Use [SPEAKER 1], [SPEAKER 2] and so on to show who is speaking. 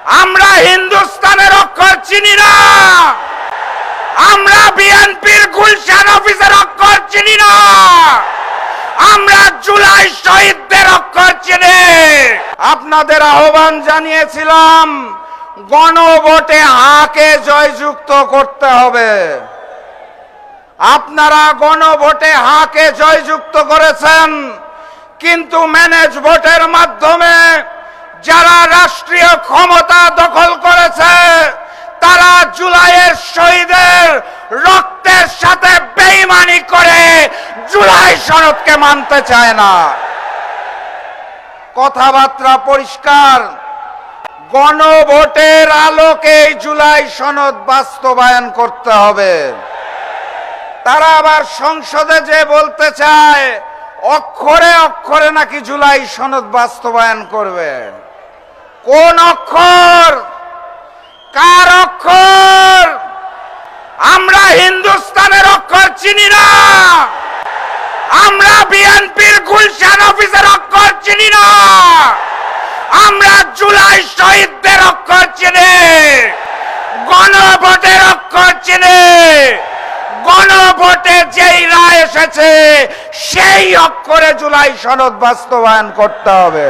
[SPEAKER 1] আমরা হিন্দুস্তানের অক্ষর চিনি না, আমরা বিএনপির গুলশান অফিসের অক্ষর চিনি না, আমরা জুলাই শহীদদের অক্ষর চিনি। আপনাদের আহ্বান জানিয়েছিলাম গণভোটে হাকে জয়যুক্ত করতে হবে। আপনারা গণভোটে হাকে জয়যুক্ত করেছেন, কিন্তু ম্যানেজ ভোটের মাধ্যমে যারা রাষ্ট্রীয় ক্ষমতা দখল করেছে তারা জুলাইয়ের শহীদের রক্তের সাথে বেঈমানি করে জুলাই সনদকে মানতে চায় না। কথাবার্তা পরিষ্কার, গণভোটের আলোকে জুলাই সনদ বাস্তবায়ন করতে হবে। তারা আবার সংসদে যে বলতে চায় অক্ষরে অক্ষরে নাকি জুলাই সনদ বাস্তবায়ন করবে। কোন অক্ষর, কার অক্ষর? আমরা হিন্দুস্তানের অক্ষর চিনি না, আমরা বিএনপির গুলশান অফিসের অক্ষর চিনি না, আমরা জুলাই শহীদদের অক্ষর চিনি, গণভোটের অক্ষর চিনি। গণভোটে যেই রায় এসেছে সেই অক্ষরে জুলাই সনদ বাস্তবায়ন করতে হবে।